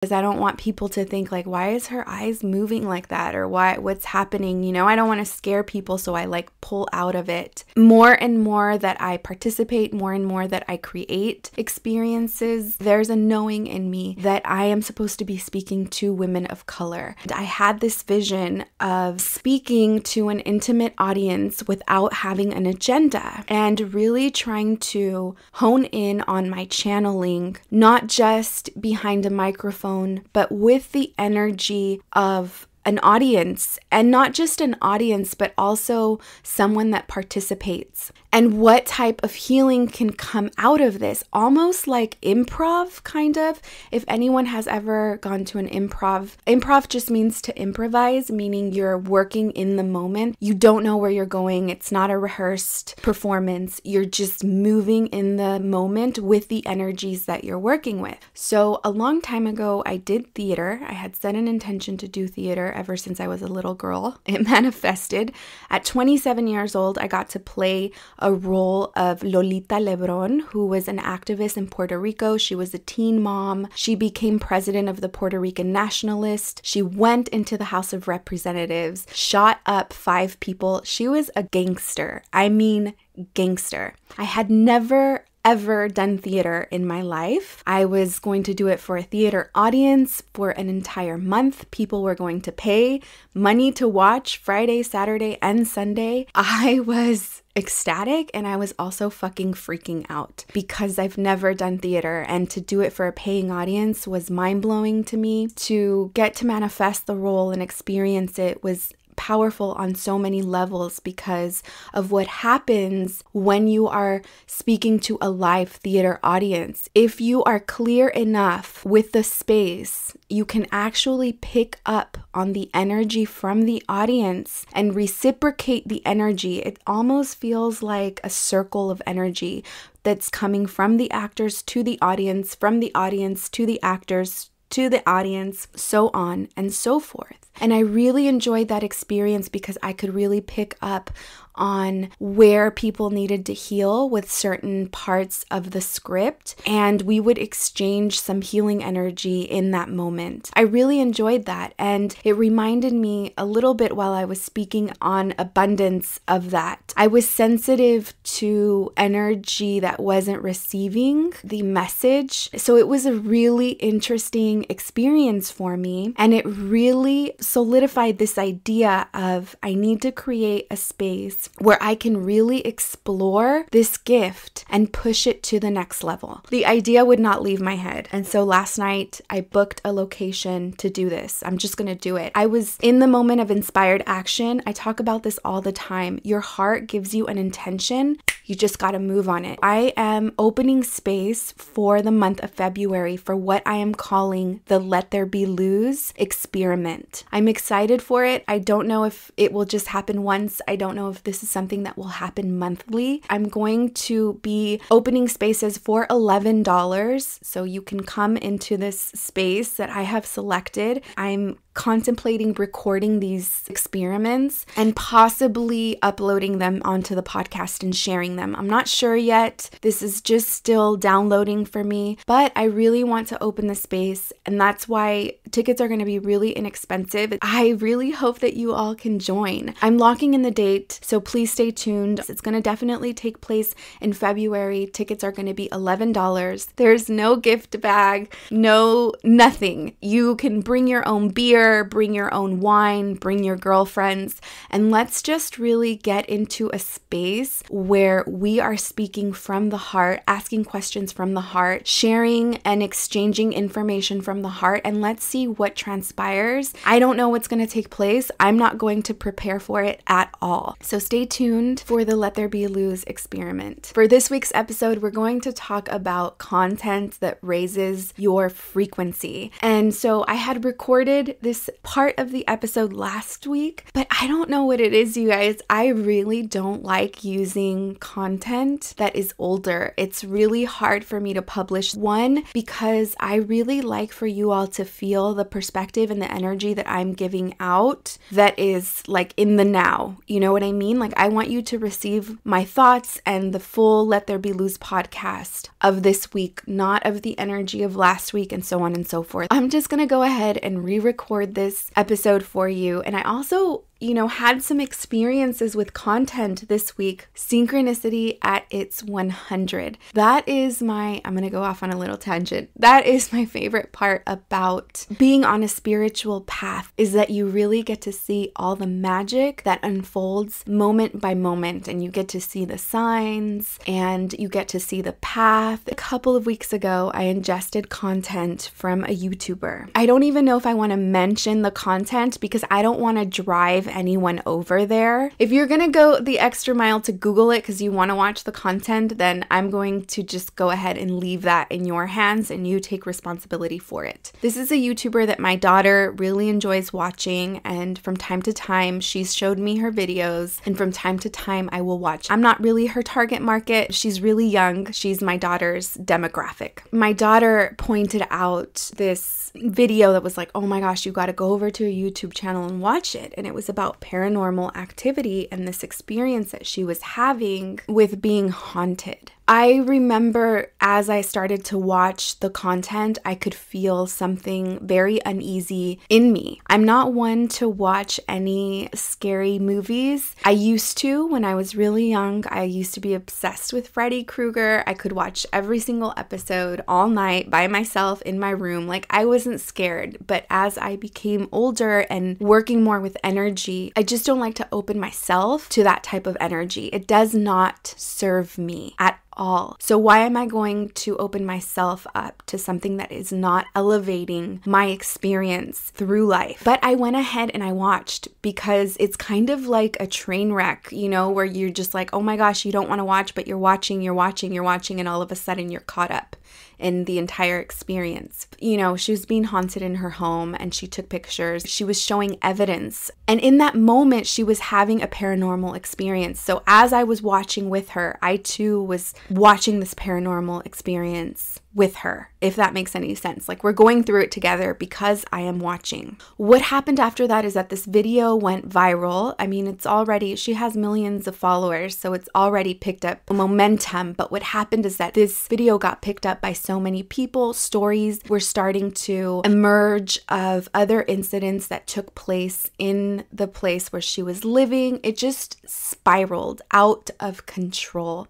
I don't want people to think like, why is her eyes moving like that? Or what's happening? You know, I don't want to scare people. So I like pull out of it. More and more that I participate, more and more that I create experiences, there's a knowing in me that I am supposed to be speaking to women of color. And I had this vision of speaking to an intimate audience without having an agenda and really trying to hone in on my channeling, not just behind a microphone, but with the energy of an audience, and not just an audience, but also someone that participates. And what type of healing can come out of this? Almost like improv, kind of. If anyone has ever gone to an improv just means to improvise, meaning you're working in the moment. You don't know where you're going. It's not a rehearsed performance. You're just moving in the moment with the energies that you're working with. So a long time ago, I did theater. I had set an intention to do theater ever since I was a little girl. It manifested. At 27 years old, I got to play a role of Lolita Lebron, who was an activist in Puerto Rico. She was a teen mom. She became president of the Puerto Rican Nationalist. She went into the House of Representatives, shot up 5 people. She was a gangster. I mean, gangster. I had never ever done theater in my life. I was going to do it for a theater audience for an entire month. People were going to pay money to watch Friday, Saturday, and Sunday. I was ecstatic, and I was also fucking freaking out because I've never done theater, and to do it for a paying audience was mind-blowing to me. To get to manifest the role and experience it was powerful on so many levels because of what happens when you are speaking to a live theater audience. If you are clear enough with the space, you can actually pick up on the energy from the audience and reciprocate the energy. It almost feels like a circle of energy that's coming from the actors to the audience, from the audience to the actors, to the audience, so on and so forth. And I really enjoyed that experience because I could really pick up on where people needed to heal with certain parts of the script, and we would exchange some healing energy in that moment. I really enjoyed that, and it reminded me a little bit while I was speaking on abundance of that. I was sensitive to energy that wasn't receiving the message, so it was a really interesting experience for me, and it really solidified this idea of I need to create a space where I can really explore this gift and push it to the next level. The idea would not leave my head. And so last night I booked a location to do this. I'm just going to do it. I was in the moment of inspired action. I talk about this all the time. Your heart gives you an intention. You just got to move on it. I am opening space for the month of February for what I am calling the Let There Be Lose experiment. I'm excited for it. I don't know if it will just happen once. I don't know if this is something that will happen monthly. I'm going to be opening spaces for $11, so you can come into this space that I have selected. I'm contemplating recording these experiments and possibly uploading them onto the podcast and sharing them. I'm not sure yet. This is just still downloading for me, but I really want to open the space, and that's why tickets are going to be really inexpensive. I really hope that you all can join. I'm locking in the date, so please stay tuned. It's going to definitely take place in February. Tickets are going to be $11. There's no gift bag, nothing. You can bring your own beer, bring your own wine, bring your girlfriends, and let's just really get into a space where we are speaking from the heart, asking questions from the heart, sharing and exchanging information from the heart, and let's see what transpires. I don't know what's going to take place. I'm not going to prepare for it at all. So stay tuned for the Let There Be Lose experiment. For this week's episode, we're going to talk about content that raises your frequency. And so I had recorded this this part of the episode last week, but I don't know what it is, you guys. I really don't like using content that is older. It's really hard for me to publish. One, because I really like for you all to feel the perspective and the energy that I'm giving out that is like in the now. You know what I mean? Like I want you to receive my thoughts and the full Let There Be Luz podcast of this week, not of the energy of last week and so on and so forth. I'm just going to go ahead and re-record this episode for you. And I also had some experiences with content this week. Synchronicity at its 100. That is I'm going to go off on a little tangent. That is my favorite part about being on a spiritual path, is that you really get to see all the magic that unfolds moment by moment, and you get to see the signs and you get to see the path. A couple of weeks ago, I ingested content from a YouTuber. I don't even know if I want to mention the content because I don't want to drive anyone over there. If you're gonna go the extra mile to Google it because you want to watch the content, then I'm going to just go ahead and leave that in your hands and you take responsibility for it. This is a YouTuber that my daughter really enjoys watching, and from time to time she's showed me her videos, and from time to time I will watch. I'm not really her target market. She's really young. She's my daughter's demographic. My daughter pointed out this video that was like, oh my gosh, you got to go over to a YouTube channel and watch it. And it was about paranormal activity and this experience that she was having with being haunted. I remember as I started to watch the content, I could feel something very uneasy in me. I'm not one to watch any scary movies. I used to when I was really young. I used to be obsessed with Freddy Krueger. I could watch every single episode all night by myself in my room. Like I wasn't scared. But as I became older and working more with energy, I just don't like to open myself to that type of energy. It does not serve me at all. So why am I going to open myself up to something that is not elevating my experience through life? But I went ahead and I watched, because it's kind of like a train wreck, where you're just like, oh my gosh, you don't want to watch, but you're watching, and all of a sudden you're caught up in the entire experience. She was being haunted in her home and she took pictures. She was showing evidence. And in that moment, she was having a paranormal experience. So as I was watching with her, I too was watching this paranormal experience with her, if that makes any sense. Like we're going through it together because I am watching. What happened after that is that this video went viral. I mean, she has millions of followers, so it's already picked up momentum. But what happened is that this video got picked up by so many people. Stories were starting to emerge of other incidents that took place in the place where she was living. It just spiraled out of control.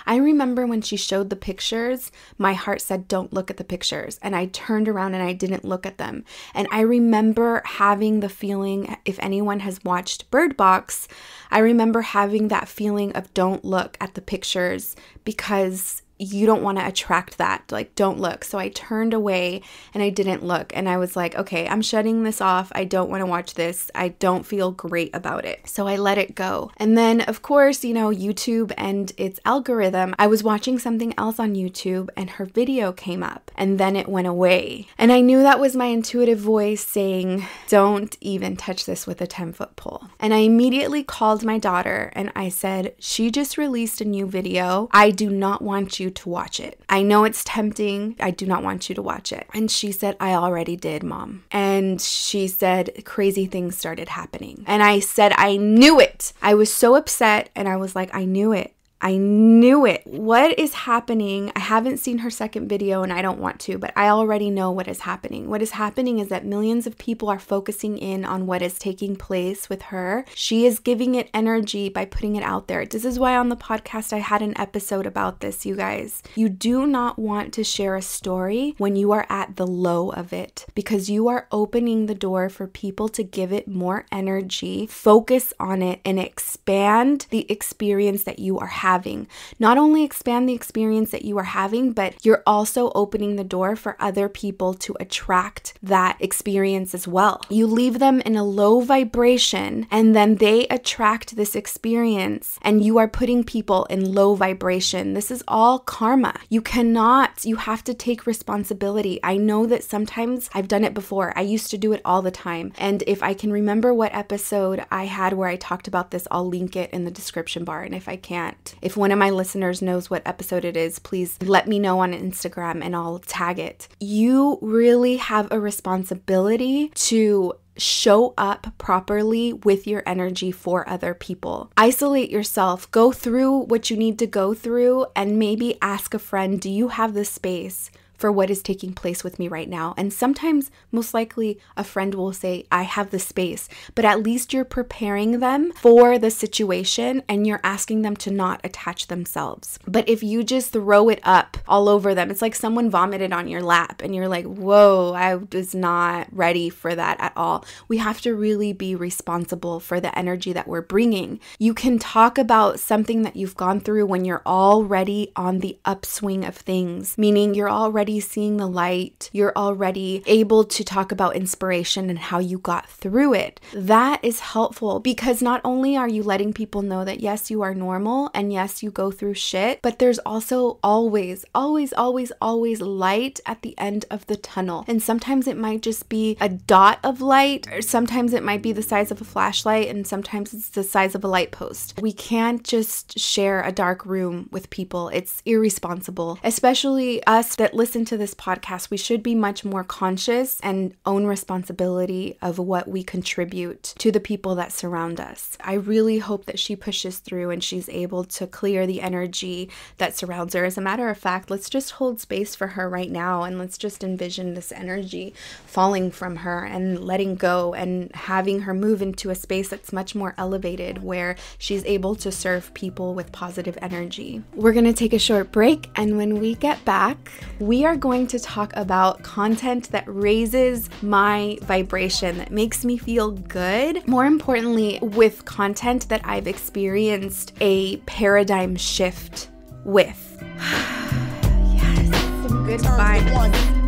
I remember when she showed the pictures, my heart said, don't look at the pictures. And I turned around and I didn't look at them. And I remember having the feeling, if anyone has watched Bird Box, I remember having that feeling of don't look at the pictures, because you don't want to attract that. Like, don't look. So I turned away and I didn't look. And I was like, okay, I'm shutting this off. I don't want to watch this. I don't feel great about it. So I let it go. And then, of course, YouTube and its algorithm, I was watching something else on YouTube and her video came up and then it went away. And I knew that was my intuitive voice saying, don't even touch this with a 10-foot pole. And I immediately called my daughter and I said, she just released a new video. I do not want you to watch it. I know it's tempting. I do not want you to watch it. And she said, I already did, Mom. And she said, crazy things started happening. And I said, I knew it. I was so upset and I was like, I knew it. I knew it. What is happening? I haven't seen her second video and I don't want to, but I already know what is happening. What is happening is that millions of people are focusing in on what is taking place with her. She is giving it energy by putting it out there. This is why on the podcast I had an episode about this, you guys. You do not want to share a story when you are at the low of it, because you are opening the door for people to give it more energy, focus on it, and expand the experience that you are having having. Not only expand the experience that you are having, but you're also opening the door for other people to attract that experience as well. You leave them in a low vibration and then they attract this experience, and you are putting people in low vibration. This is all karma. You have to take responsibility. I know that sometimes I've done it before. I used to do it all the time. And if I can remember what episode I had where I talked about this, I'll link it in the description bar. And if I can't, if one of my listeners knows what episode it is, please let me know on Instagram and I'll tag it. You really have a responsibility to show up properly with your energy for other people. Isolate yourself, go through what you need to go through, and maybe ask a friend, do you have the space for what is taking place with me right now? And sometimes, most likely, a friend will say, I have the space, but at least you're preparing them for the situation and you're asking them to not attach themselves. But if you just throw it up all over them, it's like someone vomited on your lap and you're like, whoa, I was not ready for that at all. We have to really be responsible for the energy that we're bringing. You can talk about something that you've gone through when you're already on the upswing of things, meaning you're already seeing the light, you're already able to talk about inspiration and how you got through it. That is helpful because not only are you letting people know that yes, you are normal and yes, you go through shit, but there's also always light at the end of the tunnel. And sometimes it might just be a dot of light, or sometimes it might be the size of a flashlight, and sometimes it's the size of a light post. We can't just share a dark room with people. It's irresponsible, especially us that listen to this podcast. We should be much more conscious and own responsibility of what we contribute to the people that surround us. I really hope that she pushes through and she's able to clear the energy that surrounds her. As a matter of fact, let's just hold space for her right now and let's just envision this energy falling from her and letting go and having her move into a space that's much more elevated where she's able to serve people with positive energy. We're going to take a short break, and when we get back, we are going to talk about content that raises my vibration, that makes me feel good. More importantly, with content that I've experienced a paradigm shift with. Yes, some good vibes.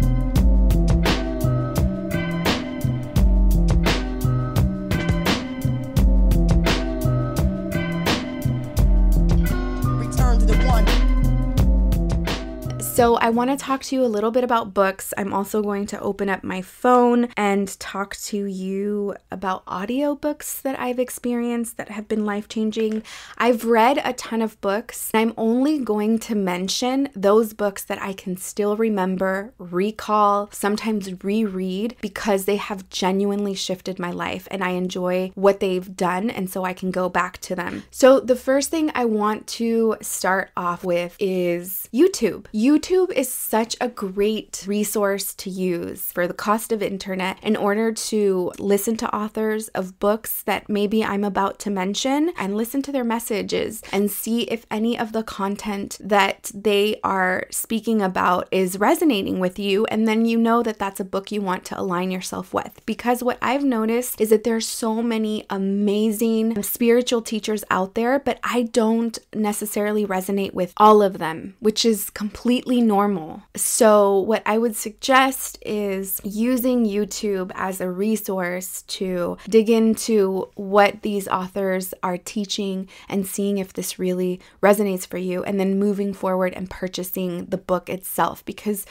So I want to talk to you a little bit about books. I'm also going to open up my phone and talk to you about audiobooks that I've experienced that have been life-changing. I've read a ton of books. I'm only going to mention those books that I can still remember, recall, sometimes reread, because they have genuinely shifted my life and I enjoy what they've done, and so I can go back to them. So the first thing I want to start off with is YouTube. YouTube is such a great resource to use for the cost of internet in order to listen to authors of books that maybe I'm about to mention and listen to their messages and see if any of the content that they are speaking about is resonating with you, and then you know that that's a book you want to align yourself with. Because what I've noticed is that there's so many amazing spiritual teachers out there, but I don't necessarily resonate with all of them, which is completely normal. So what I would suggest is using YouTube as a resource to dig into what these authors are teaching and seeing if this really resonates for you, and then moving forward and purchasing the book itself, because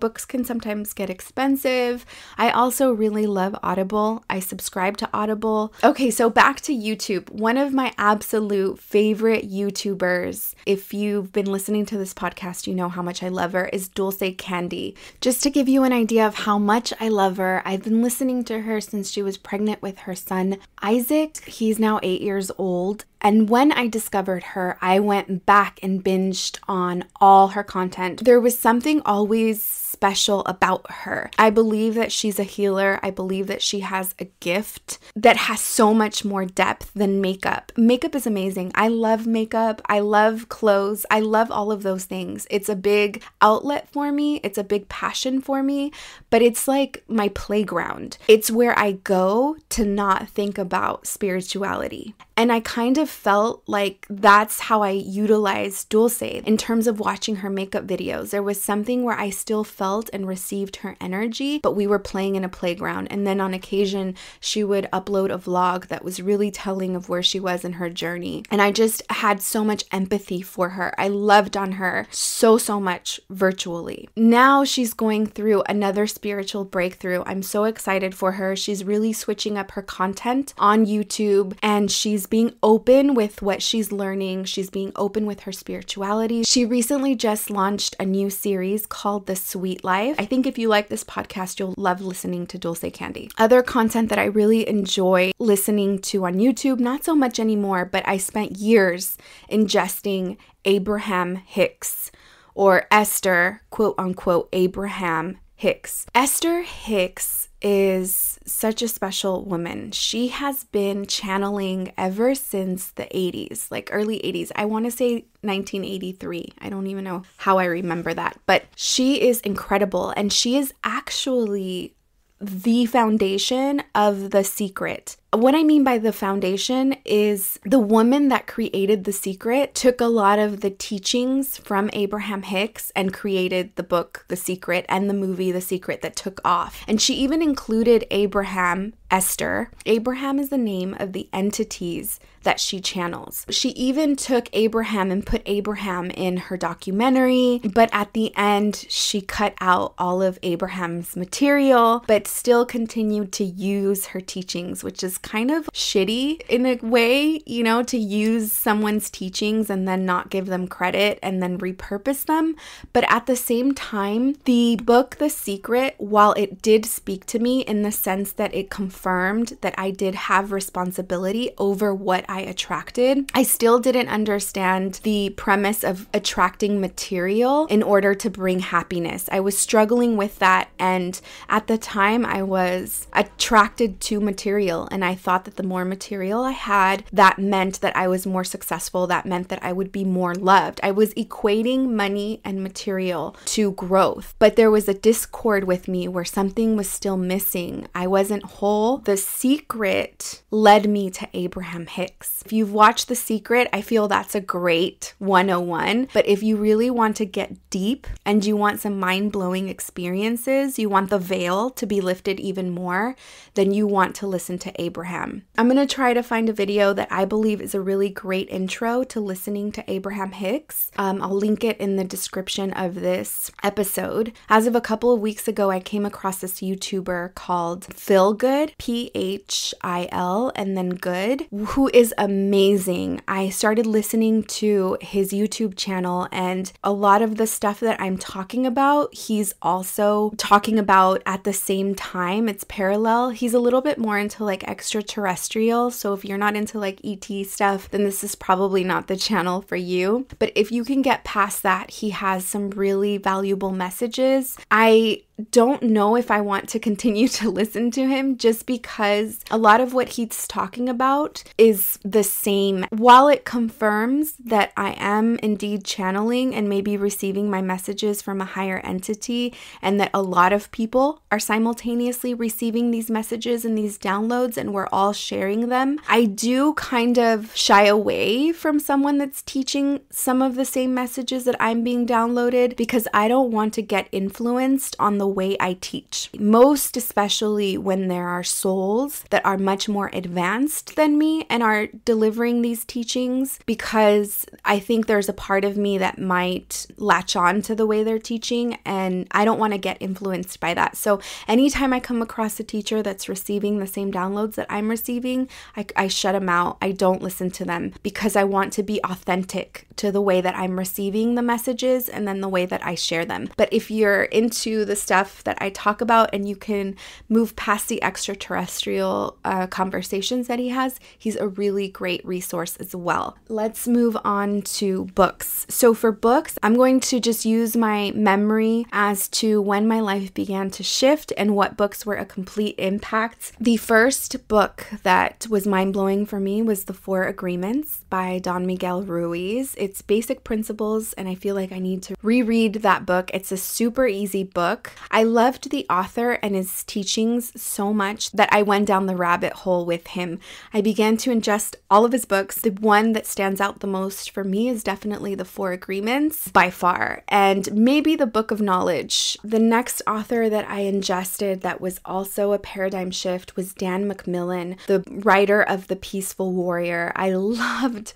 books can sometimes get expensive. I also really love Audible. I subscribe to Audible. Okay, so back to YouTube. One of my absolute favorite YouTubers, if you've been listening to this podcast, you know how much I love her, is Dulce Candy. Just to give you an idea of how much I love her, I've been listening to her since she was pregnant with her son, Isaac. He's now 8 years old. And when I discovered her, I went back and binged on all her content. There was something always special about her. I believe that she's a healer. I believe that she has a gift that has so much more depth than makeup. Makeup is amazing. I love makeup. I love clothes. I love all of those things. It's a big outlet for me. It's a big passion for me, but it's like my playground. It's where I go to not think about spirituality. And I kind of felt like that's how I utilized Dulce in terms of watching her makeup videos. There was something where I still felt and received her energy, but we were playing in a playground. And then on occasion, she would upload a vlog that was really telling of where she was in her journey. And I just had so much empathy for her. I loved on her so much virtually. Now she's going through another spiritual breakthrough. I'm so excited for her. She's really switching up her content on YouTube, and she's being open with what she's learning. She's being open with her spirituality. She recently just launched a new series called The Sweet Life. I think if you like this podcast, you'll love listening to Dulce Candy. Other content that I really enjoy listening to on YouTube, not so much anymore, but I spent years ingesting Abraham Hicks, or Esther, quote unquote, Abraham Hicks. Esther Hicks is such a special woman. She has been channeling ever since the 80s, like early 80s. I want to say 1983. I don't even know how I remember that, but she is incredible, and she is actually the foundation of The Secret. What I mean by the foundation is the woman that created The Secret took a lot of the teachings from Abraham Hicks and created the book The Secret and the movie The Secret that took off. And she even included Abraham, Esther. Abraham is the name of the entities that she channels. She even took Abraham and put Abraham in her documentary, but at the end, she cut out all of Abraham's material, but still continued to use her teachings, which is kind of shitty in a way, you know, to use someone's teachings and then not give them credit and then repurpose them. But at the same time, the book The Secret, while it did speak to me in the sense that it confirmed that I did have responsibility over what I attracted, I still didn't understand the premise of attracting material in order to bring happiness. I was struggling with that, and at the time I was attracted to material, and I thought that the more material I had, that meant that I was more successful, that meant that I would be more loved. I was equating money and material to growth, but there was a discord with me where something was still missing. I wasn't whole. The Secret led me to Abraham Hicks. If you've watched The Secret, I feel that's a great 101, but if you really want to get deep and you want some mind-blowing experiences, you want the veil to be lifted even more, then you want to listen to Abraham. I'm going to try to find a video that I believe is a really great intro to listening to Abraham Hicks. I'll link it in the description of this episode. As of a couple of weeks ago, I came across this YouTuber called Phil Good, Phil and then Good, who is amazing. I started listening to his YouTube channel, and a lot of the stuff that I'm talking about, he's also talking about at the same time. It's parallel. He's a little bit more into like extraterrestrial, so if you're not into like ET stuff, then this is probably not the channel for you. But if you can get past that, he has some really valuable messages. I don't know if I want to continue to listen to him just because a lot of what he's talking about is the same. While it confirms that I am indeed channeling and maybe receiving my messages from a higher entity, and that a lot of people are simultaneously receiving these messages and these downloads and we're all sharing them, I do kind of shy away from someone that's teaching some of the same messages that I'm being downloaded, because I don't want to get influenced on the way I teach. Most especially when there are souls that are much more advanced than me and are delivering these teachings, because I think there's a part of me that might latch on to the way they're teaching, and I don't want to get influenced by that. So anytime I come across a teacher that's receiving the same downloads that I'm receiving, I shut them out. I don't listen to them because I want to be authentic to the way that I'm receiving the messages and then the way that I share them. But if you're into the stuff that I talk about and you can move past the extraterrestrial conversations that he has, he's a really great resource as well. Let's move on to books. So for books, I'm going to just use my memory as to when my life began to shift and what books were a complete impact. The first book that was mind-blowing for me was The Four Agreements by Don Miguel Ruiz. It's basic principles, and I feel like I need to reread that book. It's a super easy book. I loved the author and his teachings so much that I went down the rabbit hole with him. I began to ingest all of his books. The one that stands out the most for me is definitely The Four Agreements by far, and maybe the Book of Knowledge. The next author that I ingested that was also a paradigm shift was Dan McMillan, the writer of The Peaceful Warrior. I loved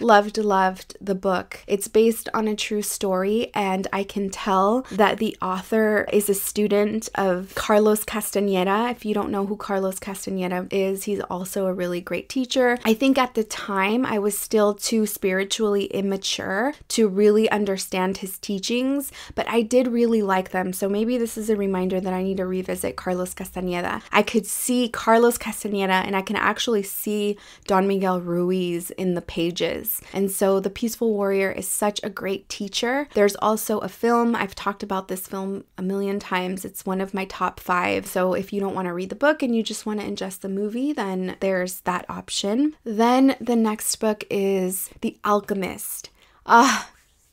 the book. It's based on a true story, and I can tell that the author is a student of Carlos Castaneda. If you don't know who Carlos Castaneda is, he's also a really great teacher. I think at the time I was still too spiritually immature to really understand his teachings, but I did really like them. So maybe this is a reminder that I need to revisit Carlos Castaneda. I could see Carlos Castaneda and I can actually see Don Miguel Ruiz in the pages. And so The Peaceful Warrior is such a great teacher. There's also a film. I've talked about this film a million times. It's one of my top 5. So if you don't want to read the book and you just want to ingest the movie, then there's that option. Then the next book is The Alchemist.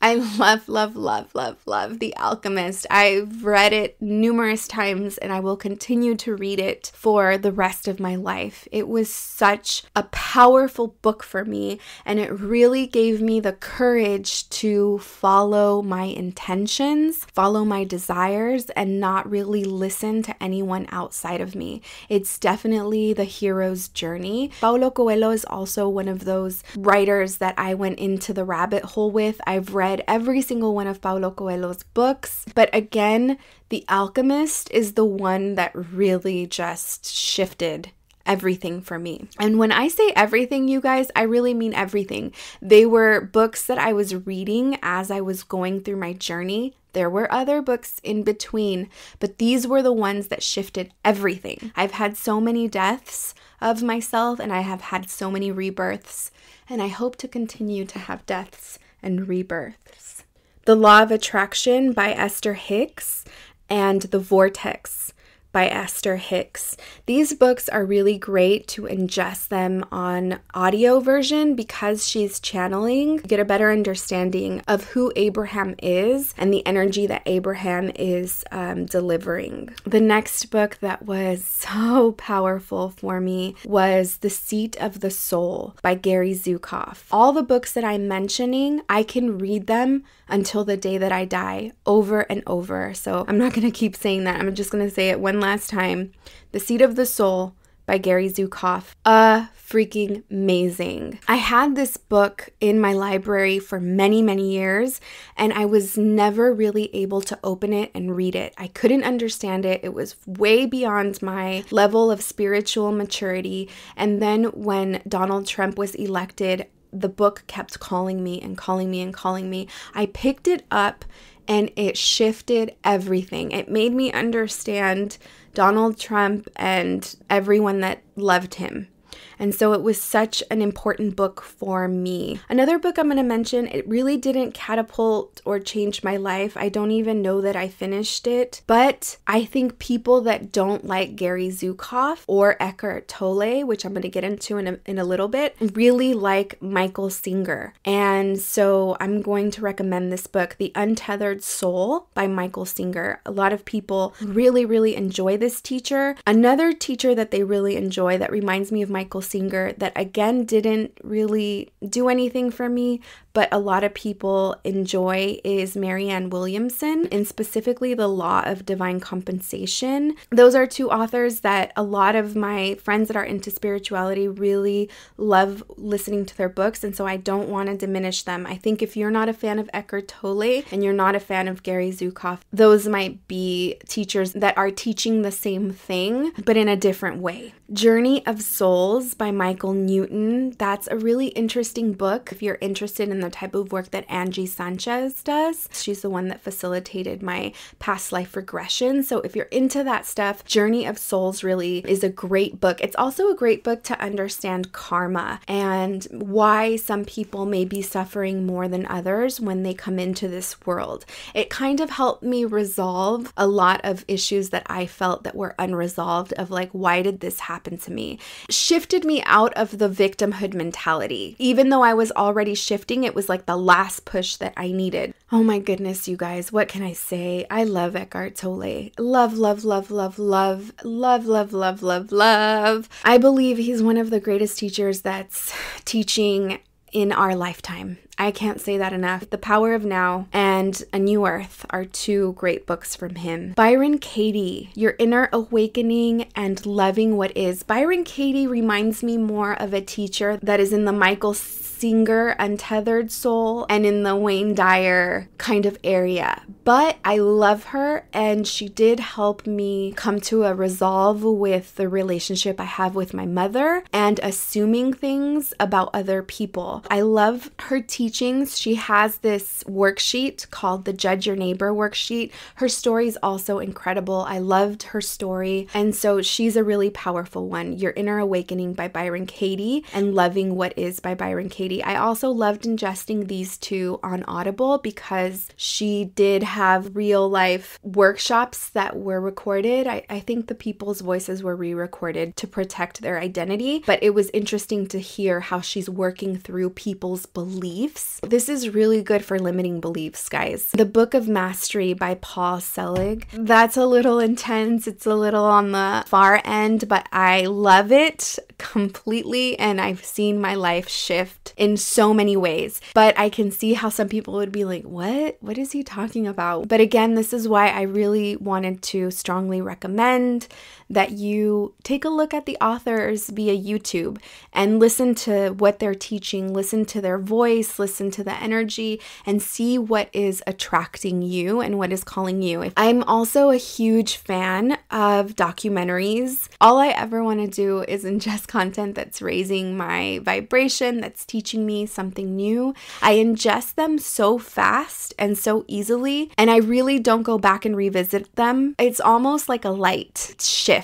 I love The Alchemist. I've read it numerous times and I will continue to read it for the rest of my life. It was such a powerful book for me, and it really gave me the courage to follow my intentions, follow my desires, and not really listen to anyone outside of me. It's definitely the hero's journey. Paulo Coelho is also one of those writers that I went into the rabbit hole with. I've read every single one of Paulo Coelho's books, but again, The Alchemist is the one that really just shifted everything for me. And when I say everything, you guys, I really mean everything. They were books that I was reading as I was going through my journey. There were other books in between, but these were the ones that shifted everything. I've had so many deaths of myself, and I have had so many rebirths, and I hope to continue to have deaths and rebirths. The Law of Attraction by Esther Hicks and The Vortex by Esther Hicks. These books are really great to ingest them on audio version because she's channeling. You get a better understanding of who Abraham is and the energy that Abraham is delivering. The next book that was so powerful for me was The Seat of the Soul by Gary Zukav. All the books that I'm mentioning, I can read them until the day that I die, over and over. So I'm not going to keep saying that. I'm just going to say it one last time. The Seat of the Soul by Gary Zukav. Freaking amazing. I had this book in my library for many, many years, and I was never really able to open it and read it. I couldn't understand it. It was way beyond my level of spiritual maturity. And then when Donald Trump was elected, the book kept calling me and calling me and calling me. I picked it up and it shifted everything. It made me understand Donald Trump and everyone that loved him. And so it was such an important book for me. Another book I'm going to mention, it really didn't catapult or change my life. I don't even know that I finished it. But I think people that don't like Gary Zukav or Eckhart Tolle, which I'm going to get into in a little bit, really like Michael Singer. And so I'm going to recommend this book, The Untethered Soul by Michael Singer. A lot of people really, really enjoy this teacher. Another teacher that they really enjoy that reminds me of Michael Singer that again didn't really do anything for me, but a lot of people enjoy is Marianne Williamson, and specifically The Law of Divine Compensation. Those are two authors that a lot of my friends that are into spirituality really love listening to their books, and so I don't want to diminish them. I think if you're not a fan of Eckhart Tolle and you're not a fan of Gary Zukav, those might be teachers that are teaching the same thing, but in a different way. Journey of Souls by Michael Newton. That's a really interesting book if you're interested in the type of work that Angie Sanchez does. She's the one that facilitated my past life regression. So if you're into that stuff, Journey of Souls really is a great book. It's also a great book to understand karma and why some people may be suffering more than others when they come into this world. It kind of helped me resolve a lot of issues that I felt that were unresolved of like, why did this happen to me? Shift shifted me out of the victimhood mentality. Even though I was already shifting, it was like the last push that I needed. Oh my goodness, you guys, what can I say? I love Eckhart Tolle. Love, love, love, love, love, love, love, love, love, love. I believe he's one of the greatest teachers that's teaching in our lifetime. I can't say that enough. The Power of Now and A New Earth are two great books from him. Byron Katie, Your Inner Awakening and Loving What Is. Byron Katie reminds me more of a teacher that is in the Michael Singer Untethered Soul and in the Wayne Dyer kind of area. But I love her, and she did help me come to a resolve with the relationship I have with my mother and assuming things about other people. I love her teachings. She has this worksheet called the Judge Your Neighbor worksheet. Her story is also incredible. I loved her story, and so she's a really powerful one. Your Inner Awakening by Byron Katie and Loving What Is by Byron Katie. I also loved ingesting these two on Audible because she did have real life workshops that were recorded. I think the people's voices were re-recorded to protect their identity, but it was interesting to hear how she's working through people's beliefs. This is really good for limiting beliefs, guys. The Book of Mastery by Paul Selig. That's a little intense. It's a little on the far end, but I love it completely, and I've seen my life shift in so many ways. But I can see how some people would be like, what is he talking about? But again, this is why I really wanted to strongly recommend that you take a look at the authors via YouTube and listen to what they're teaching, listen to their voice, listen to the energy, and see what is attracting you and what is calling you. I'm also a huge fan of documentaries. All I ever want to do is ingest content that's raising my vibration, that's teaching me something new. I ingest them so fast and so easily, and I really don't go back and revisit them. It's almost like a light shift.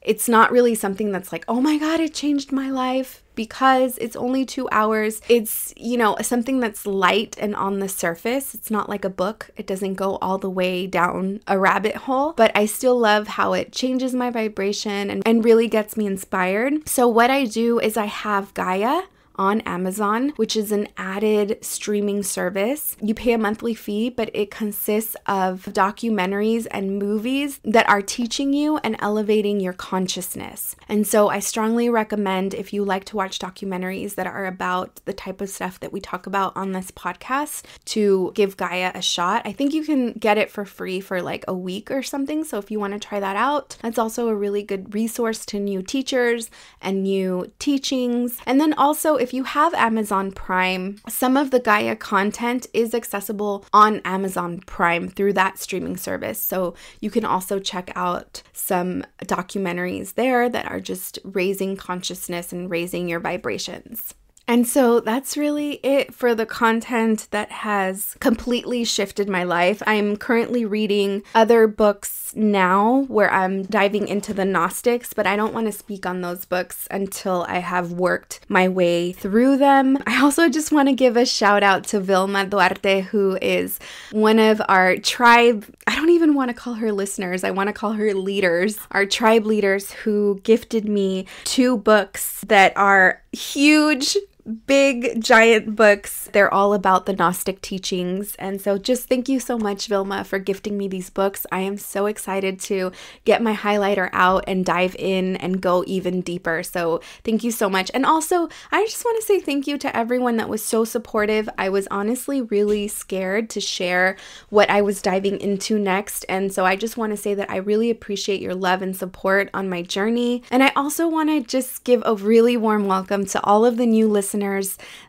It's not really something that's like, oh my God, it changed my life, because it's only 2 hours. It's, something that's light and on the surface. It's not like a book. It doesn't go all the way down a rabbit hole, but I still love how it changes my vibration and really gets me inspired. So what I do is I have Gaia on Amazon, which is an added streaming service. You pay a monthly fee, but it consists of documentaries and movies that are teaching you and elevating your consciousness. And so I strongly recommend, if you like to watch documentaries that are about the type of stuff that we talk about on this podcast, to give Gaia a shot. I think you can get it for free for like a week or something. So if you want to try that out, that's also a really good resource to new teachers and new teachings. And then also, if you have Amazon Prime, some of the Gaia content is accessible on Amazon Prime through that streaming service. So you can also check out some documentaries there that are just raising consciousness and raising your vibrations. And so that's really it for the content that has completely shifted my life. I'm currently reading other books now where I'm diving into the Gnostics, but I don't want to speak on those books until I have worked my way through them. I also just want to give a shout out to Vilma Duarte, who is one of our tribe. I don't even want to call her listeners. I want to call her leaders, our tribe leaders, who gifted me 2 books that are huge, big, giant books. They're all about the Gnostic teachings. And so just thank you so much, Vilma, for gifting me these books. I am so excited to get my highlighter out and dive in and go even deeper. So thank you so much. And also, I just want to say thank you to everyone that was so supportive. I was honestly really scared to share what I was diving into next. And so I just want to say that I really appreciate your love and support on my journey. And I also want to just give a really warm welcome to all of the new listeners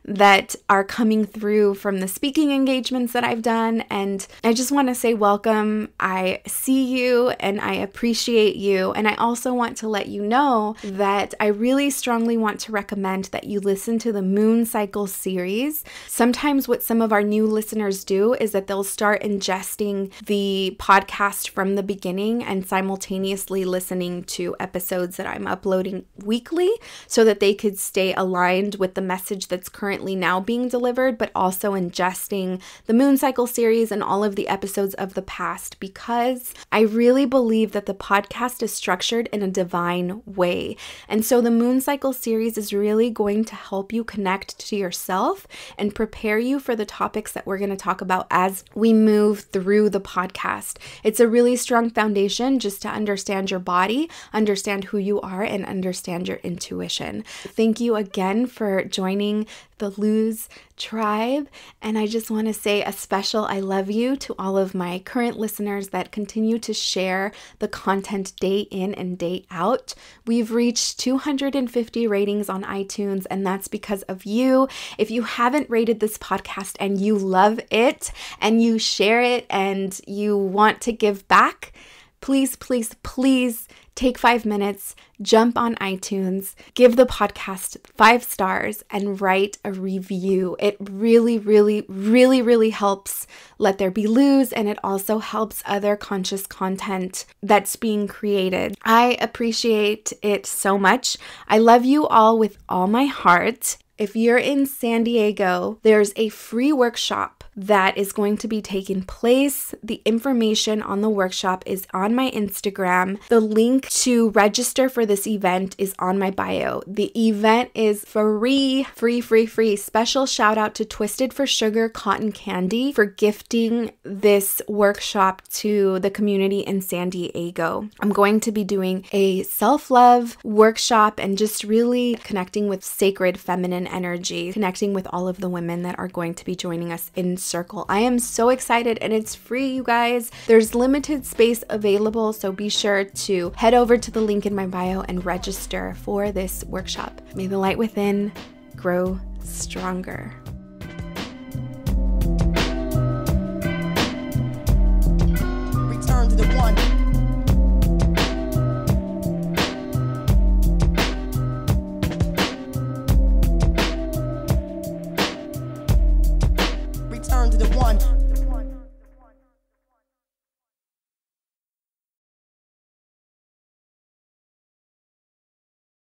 that are coming through from the speaking engagements that I've done. And I just want to say welcome. I see you and I appreciate you. And I also want to let you know that I really strongly want to recommend that you listen to the Moon Cycle series. Sometimes what some of our new listeners do is that they'll start ingesting the podcast from the beginning and simultaneously listening to episodes that I'm uploading weekly so that they could stay aligned with the message that's currently now being delivered, but also ingesting the moon cycle series and all of the episodes of the past, because I really believe that the podcast is structured in a divine way. And so the moon cycle series is really going to help you connect to yourself and prepare you for the topics that we're going to talk about as we move through the podcast. It's a really strong foundation just to understand your body, understand who you are, and understand your intuition. Thank you again for joining the Luz Tribe. And I just want to say a special I love you to all of my current listeners that continue to share the content day in and day out. We've reached 250 ratings on iTunes, and that's because of you. If you haven't rated this podcast and you love it and you share it and you want to give back, please, please, please take 5 minutes, jump on iTunes, give the podcast 5 stars, and write a review. It really, really, really, really helps Let There Be Luz, and it also helps other conscious content that's being created. I appreciate it so much. I love you all with all my heart. If you're in San Diego, there's a free workshop that is going to be taking place. The information on the workshop is on my Instagram. The link to register for this event is on my bio. The event is free. Special shout out to Twisted for Sugar Cotton Candy for gifting this workshop to the community in San Diego. I'm going to be doing a self-love workshop and just really connecting with sacred feminine energy, connecting with all of the women that are going to be joining us in circle. I am so excited, and it's free, you guys. There's limited space available, so be sure to head over to the link in my bio and register for this workshop. May the light within grow stronger.